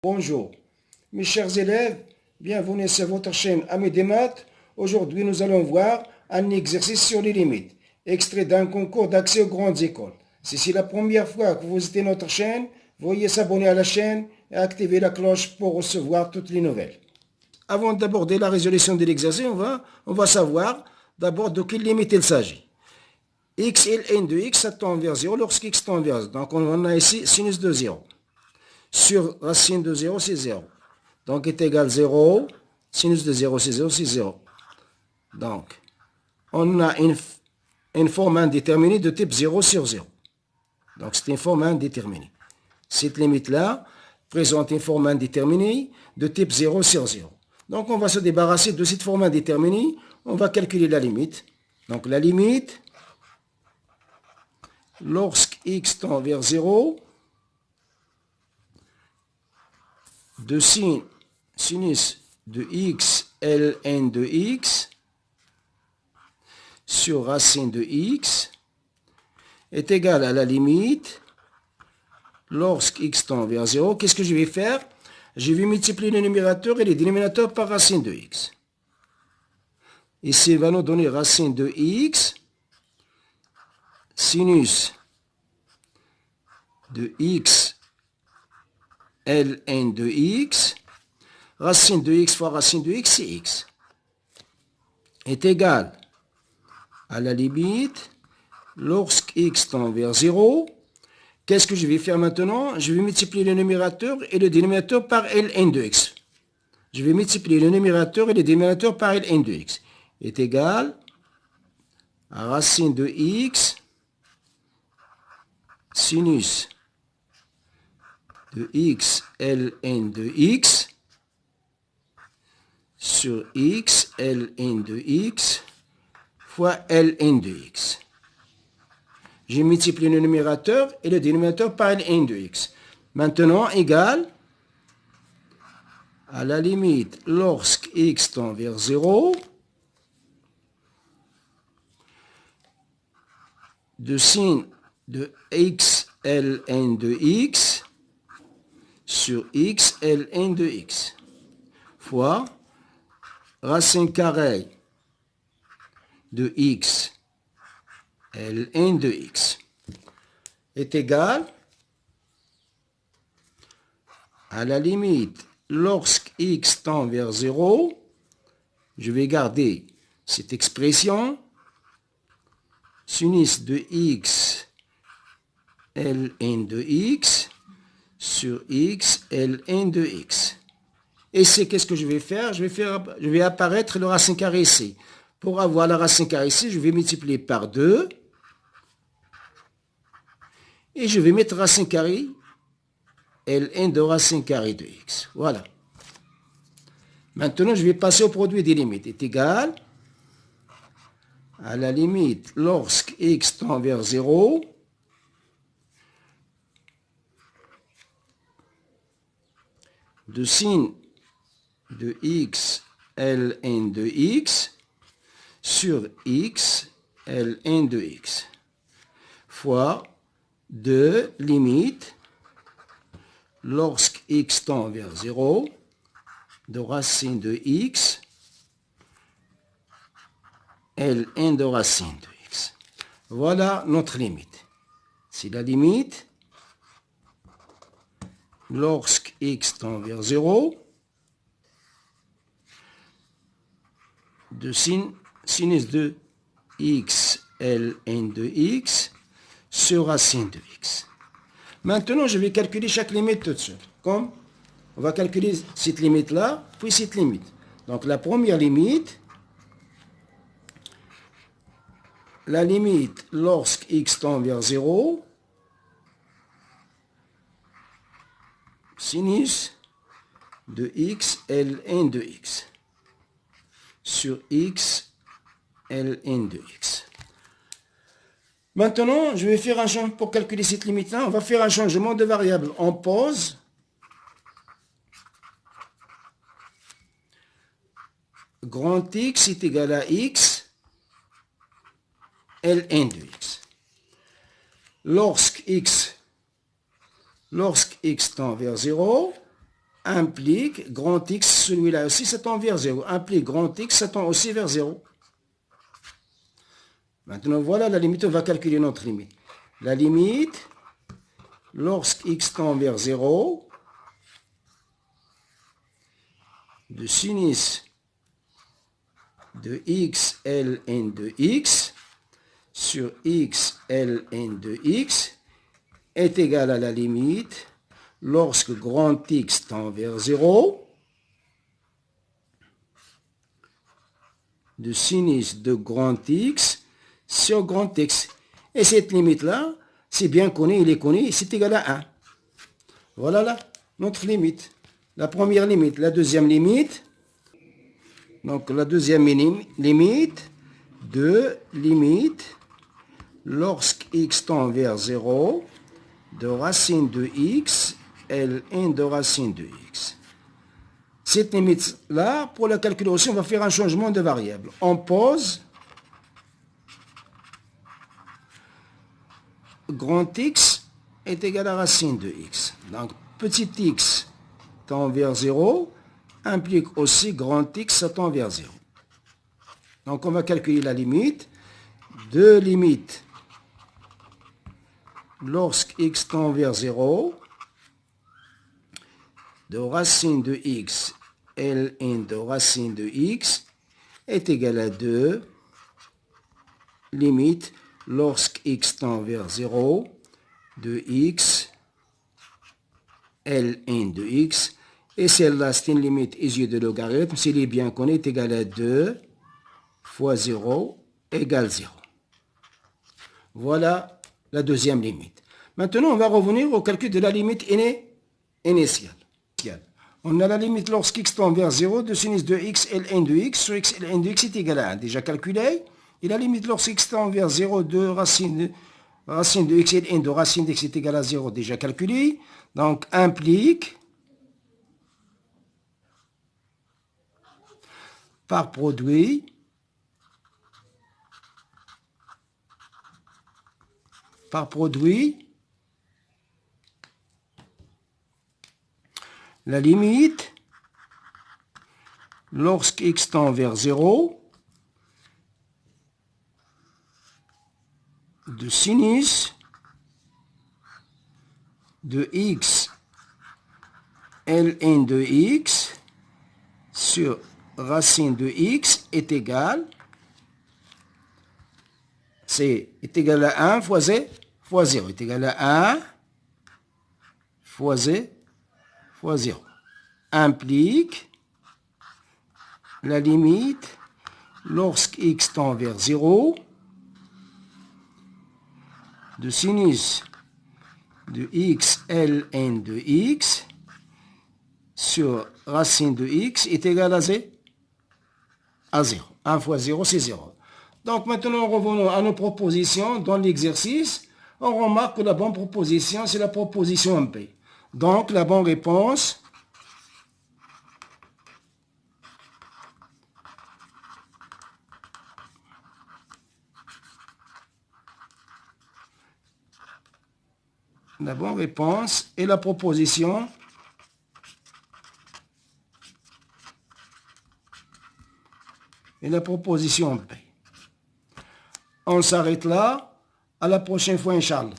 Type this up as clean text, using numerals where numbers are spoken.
Bonjour, mes chers élèves, bienvenue sur votre chaîne Amis des maths. Aujourd'hui, nous allons voir un exercice sur les limites, extrait d'un concours d'accès aux grandes écoles. Si c'est la première fois que vous visitez notre chaîne, veuillez s'abonner à la chaîne et activer la cloche pour recevoir toutes les nouvelles. Avant d'aborder la résolution de l'exercice, on va savoir d'abord de quelle limite il s'agit. X et n de x, ça tend vers 0 lorsqu'x tend vers 0. Donc on a ici sinus de 0. Sur racine de 0, c'est 0. Donc, est égal 0. Sinus de 0, c'est 0, c'est 0. Donc, on a une forme indéterminée de type 0 sur 0. Donc, c'est une forme indéterminée. Cette limite-là présente une forme indéterminée de type 0 sur 0. Donc, on va se débarrasser de cette forme indéterminée. On va calculer la limite. Donc, la limite, lorsque x tend vers 0, de sinus de x ln de x sur racine de x est égal à la limite lorsque x tend vers 0. Qu'est-ce que je vais faire? Je vais multiplier le numérateur et le dénominateur par racine de x. Ici, il va nous donner racine de x sinus de x ln de x, racine de x fois racine de x, c'est x, est égal à la limite lorsque x tend vers 0. Qu'est-ce que je vais faire maintenant? Je vais multiplier le numérateur et le dénominateur par ln de x. Je vais multiplier le numérateur et le dénominateur par ln de x. Est égal à racine de x sinus de x ln de x sur x ln de x fois ln de x. J'ai multiplié le numérateur et le dénominateur par ln de x. Maintenant, égal à la limite lorsque x tend vers 0 de sin de x ln de x sur x ln de x fois racine carrée de x ln de x est égal à la limite lorsque x tend vers 0, je vais garder cette expression sinus de x ln de x sur x ln de x. Et c'est qu'est-ce que je vais faire? Je vais apparaître le racine carrée ici. Pour avoir la racine carrée ici, je vais multiplier par 2. Et je vais mettre racine carrée ln de racine carrée de x. Voilà. Maintenant, je vais passer au produit des limites. Est égal à la limite lorsque x tend vers 0 de sin de x ln de x sur x ln de x fois 2 limite lorsque x tend vers 0 de racine de x ln de racine de x. Voilà notre limite. C'est la limite lorsque x tend vers 0 de sinus de x ln de x sur racine de x. Maintenant, je vais calculer chaque limite tout de suite. Comme on va calculer cette limite-là, puis cette limite. Donc, la première limite, la limite lorsque x tend vers 0, sinus de x ln de x sur x ln de x. Maintenant, je vais faire un changement pour calculer cette limite-là. On va faire un changement de variable. On pose grand X est égal à X ln de X. Lorsque X tend vers 0, implique grand X, celui-là aussi, ça tend vers 0. Implique grand X, ça tend aussi vers 0. Maintenant, voilà la limite, on va calculer notre limite. La limite, lorsque X tend vers 0, de sinus de X ln de X sur X ln de X est égal à la limite lorsque grand X tend vers 0 de sinus de grand X sur grand X. Et cette limite-là, c'est bien connu, il est connu, c'est égal à 1. Voilà là, notre limite. La première limite, la deuxième limite. Donc la deuxième limite de limite lorsque x tend vers 0 de racine de x ln de racine de x. Cette limite-là, pour la calculer aussi, on va faire un changement de variable. On pose grand X est égal à racine de X. Donc, petit x tend vers 0 implique aussi grand X ça tend vers 0. Donc, on va calculer la limite. De limite lorsque X tend vers 0 de racine de X ln de racine de X est égal à 2 limite lorsque X tend vers 0 de X ln de X. Et celle-là, c'est une limite issue de logarithme. S'il est bien connu, est égal à 2 fois 0 égale 0. Voilà la deuxième limite. Maintenant, on va revenir au calcul de la limite initiale. On a la limite lorsque x tend vers 0 de sinus de x ln de x sur x ln de x est égal à 1. Déjà calculé. Et la limite lorsque x tend vers 0 de racine de x ln de racine de x est égal à 0. Déjà calculé. Donc, implique par produit la limite lorsque x tend vers 0 de sinus de x ln de x sur racine de x est égal, est égal à 1 fois 0 est égal à 1 fois 0 fois 0 implique la limite lorsque x tend vers 0 de sinus de x ln de x sur racine de x est égal à 0. 1 fois 0, c'est 0. Donc maintenant, revenons à nos propositions dans l'exercice. On remarque que la bonne proposition, c'est la proposition MP. Donc la bonne réponse, est la proposition P. On s'arrête là. À la prochaine fois, Inch'Allah.